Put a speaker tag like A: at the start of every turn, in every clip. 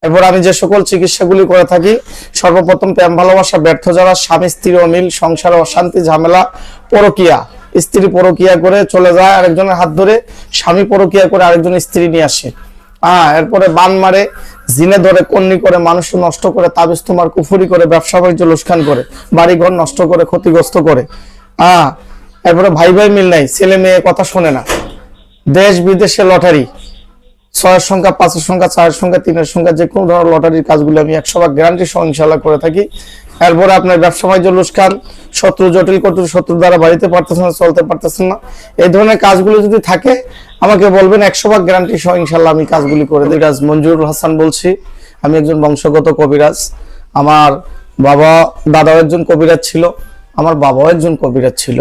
A: এরপর আমি যে সকল চিকিৎসাগুলি করে থাকি, সর্বপ্রথম প্রেম ভালোবাসা ব্যর্থ যারা, স্বামী স্ত্রী অমিল, সংসারে অশান্তি ঝামেলা, পরকীয়া, স্ত্রী পরকীয়া করে চলে যায় আরেকজনের হাত ধরে, স্বামী পরকীয়া করে আরেকজন স্ত্রী নিয়ে আসে। এরপরে বান মারে, জিনে ধরে, কন্নি করে, মানুষ নষ্ট করে, তাবিজ তোমার কুফুরি করে, ব্যবসা বাণিজ্য লোকসান করে, বাড়ি ঘর নষ্ট করে, ক্ষতিগ্রস্ত করে। এরপরে ভাই ভাই মিল নাই, ছেলে মেয়ে কথা শোনে না, দেশ বিদেশে লটারি, 6 সংখ্যা, 5 সংখ্যা, 4 সংখ্যা, 3 সংখ্যা, যে কোনো ধরনের লটারির কাজগুলো আমি 100% গ্যারান্টি সহ ইনশাআল্লাহ করে থাকি। এরপরে আপনার ব্যবসা বাণিজ্য লোকসান, শত্রু জটিল করতে, শত্রু দ্বারা বাড়িতে পারতেছেন না, চলতে পারতেছেন না, এই ধরনের কাজগুলো যদি থাকে আমাকে বলবেন, 100% গ্যারান্টি সহ ইনশাআল্লাহ আমি কাজগুলি করে দিই। কবিরাজ মঞ্জুরুল হাসান বলছি, আমি একজন বংশগত কবিরাজ। আমার বাবা দাদাও একজন কবিরাজ ছিল, আমার বাবাও একজন কবিরাজ ছিল,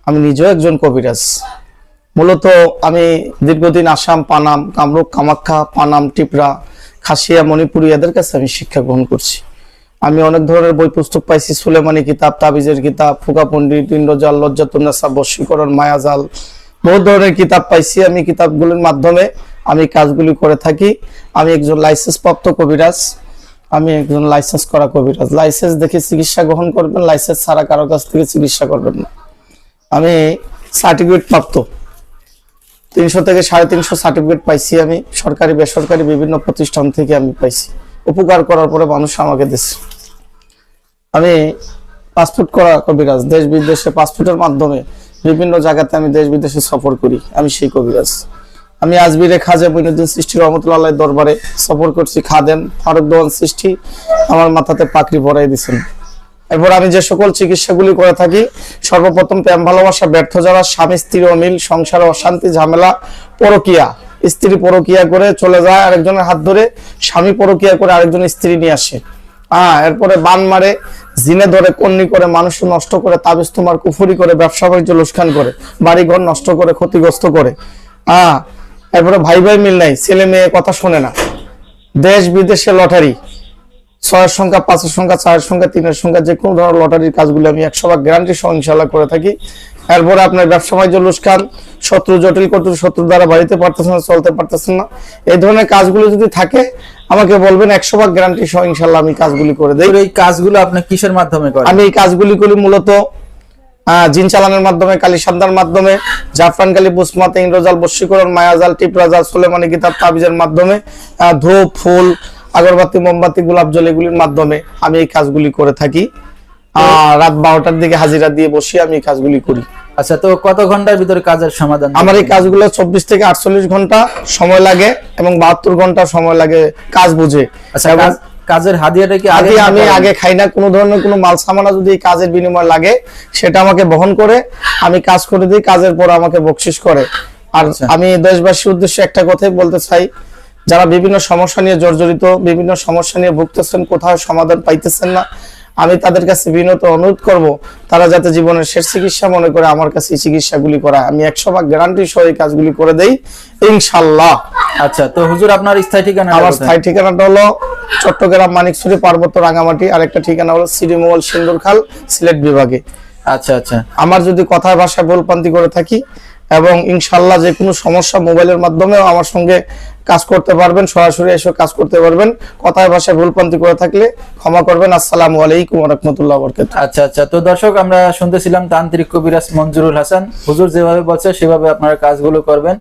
A: আমি নিজেও একজন কবিরাজ। মূলত আমি দীর্ঘদিন আসাম, পানাম, কামরূপ, কামাখ্যা, পানাম, টিপরা, খাসিয়া, মণিপুরি এদের কাছে আমি শিক্ষা গ্রহণ করছি। আমি অনেক ধরনের বই পুস্তক পাইছি, সুলেমানি কিতাব, তাবিজের কিতাব, ফুকা পণ্ডিত, ইন্দ্রজাল, লজ্জাতুন্নেসা, বশীকরণ, মায়াজাল, বহু ধরনের কিতাব পাইছি। আমি কিতাবগুলোর মাধ্যমে আমি কাজগুলি করে থাকি। আমি একজন লাইসেন্স প্রাপ্ত কবিরাজ, আমি একজন লাইসেন্স করা কবিরাজ। লাইসেন্স দেখে চিকিৎসা গ্রহণ করবেন, লাইসেন্স ছাড়া কারো কাছ থেকে চিকিৎসা করবেন না। আমি সার্টিফিকেট প্রাপ্ত, 300 থেকে 350 সার্টিফিকেট পাইছি আমি, সরকারি বেসরকারি বিভিন্ন প্রতিষ্ঠান থেকে আমি পাইছি। উপকার করার পরে মানুষ আমাকে দিচ্ছে। আমি পাসপোর্ট করা কবিরাজ, দেশ বিদেশে পাসপোর্টের মাধ্যমে বিভিন্ন জায়গাতে আমি দেশ বিদেশে সফর করি, আমি সেই কবিরাজ। আমি আজমিরে খাজা মঈনুদ্দিন সৃষ্টি রহমতুল্লাহ দরবারে সফর করছি, খাদেম ফারুক দেওয়ান সৃষ্টি আমার মাথাতে পাকড়ি পরাই দিয়েছেন। এরপর আমি যে সকল চিকিৎসাগুলি করে থাকি, সর্বপ্রথম প্রেম ভালোবাসা ব্যর্থ যারা, স্বামী স্ত্রী অমিল, সংসারে অশান্তি ঝামেলা, পরকীয়া, স্ত্রী পরকীয়া করে চলে যায় আরেকজনের হাত ধরে, স্বামী পরকীয়া করে আরেকজন স্ত্রী নিয়ে আসে। এরপরে বান মারে, জিনে ধরে, কন্নি করে, মানুষ নষ্ট করে, তাবিজ তোমার কুফুরি করে, ব্যবসা বাণিজ্য লোকসান করে, বাড়ি ঘর নষ্ট করে, ক্ষতিগ্রস্ত করে। এরপরে ভাই ভাই মিল নাই, ছেলে মেয়ে কথা শোনে না, দেশ বিদেশে লটারি, 6 সংখ্যা, 5 সংখ্যা, 4 সংখ্যা, 3 সংখ্যা, যে কোনো ধরনের লটারির কাজগুলো আমি 100% গ্যারান্টি সহ ইনশাআল্লাহ করে থাকি। এরপরে আপনার ব্যবসা বাণিজ্য লোকসান, শত্রু জটিল করতে, শত্রু দ্বারা বাড়িতে পারতেছেন না, চলতে পারতেছেন না, এই ধরনের কাজগুলো যদি থাকে আমাকে বলবেন, 100% গ্যারান্টি সহ ইনশাআল্লাহ আমি কাজগুলি করে দেই।
B: এই কাজগুলো আপনি কিসের মাধ্যমে করেন?
A: আমি এই কাজগুলি করি মূলত জিন চালানোর মাধ্যমে, কালী সান্দার মাধ্যমে, জাফরান কালী, বুসমাতে, ইন্দ্রজাল, বশীকরণ, মায়াজাল, টিপরাজাল, সুলেমানি কিতাব, তাবিজের মাধ্যমে, ধূপ, ফুল, আগরবাতি, মোমবাতি, গোলাপ জল, এগুলির মাধ্যমে আমি এই কাজগুলি করে থাকি। রাত 12টার দিকে হাজিরা দিয়ে বসি আমি এই কাজগুলি করি।
B: আচ্ছা, তো কত ঘন্টার ভিতরে কাজের সমাধান?
A: আমার এই কাজগুলো 24 থেকে 48 ঘন্টা সময় লাগে এবং 72 ঘন্টা সময় লাগে কাজ বুঝে।
B: আচ্ছা, কাজের হাদিয়াটা কি
A: আমি আগে খাই না, কোনো ধরনের কোনো মাল সামানা যদি কাজের বিনিময় লাগে সেটা আমাকে বহন করে আমি কাজ করে দিই, কাজের পর আমাকে বকশিশ করে। আর আমি দেশবাসীর উদ্দেশ্যে একটা কথাই বলতে চাই, যারা বিভিন্ন সমস্যা নিয়ে জর্জরিত, বিভিন্ন সমস্যা নিয়ে ভুগতেছেন, কোথাও সমাধান পাইতেছেন না, আমি তাদের কাছে বিনত অনুরোধ করব তারা যাতে জীবনের শেষ চিকিৎসা মনে করে আমার কাছে এই চিকিৎসাগুলি করায়। আমি 100% গ্যারান্টি সহ এই কাজগুলি করে দেই ইনশাআল্লাহ।
B: আচ্ছা, তো হুজুর আপনার স্থায়ী ঠিকানা?
A: আমার স্থায়ী ঠিকানাটা হলো চট্টগ্রাম মানিকছড়ি পার্বত্য রাঙামাটি, আর একটা ঠিকানা হলো সিডি মোবাইল সিন্দুরখাল, সিলেট বিভাগে।
B: আচ্ছা আচ্ছা,
A: আমার যদি কথায় ভাষায় ভুলপান্তি করে থাকি, এবং ইনশাআল্লাহ যে কোনো সমস্যা মোবাইলের মাধ্যমেও আমার সঙ্গে কাজ করতে পারবেন, সরাসরি এসে কাজ করতে পারবেন। কথায় ভাষায় ভুলপান্তি করে থাকলে ক্ষমা করবেন। আসসালামু আলাইকুম ওয়া রাহমাতুল্লাহি ওয়া বারাকাতুহু।
B: আচ্ছা আচ্ছা, তো দর্শক আমরা শুনতেছিলাম তান্ত্রিক কবিরাজ মঞ্জুরুল হাসান। হুজুর যেভাবে বলছে সেভাবে আপনারা কাজগুলো করবেন।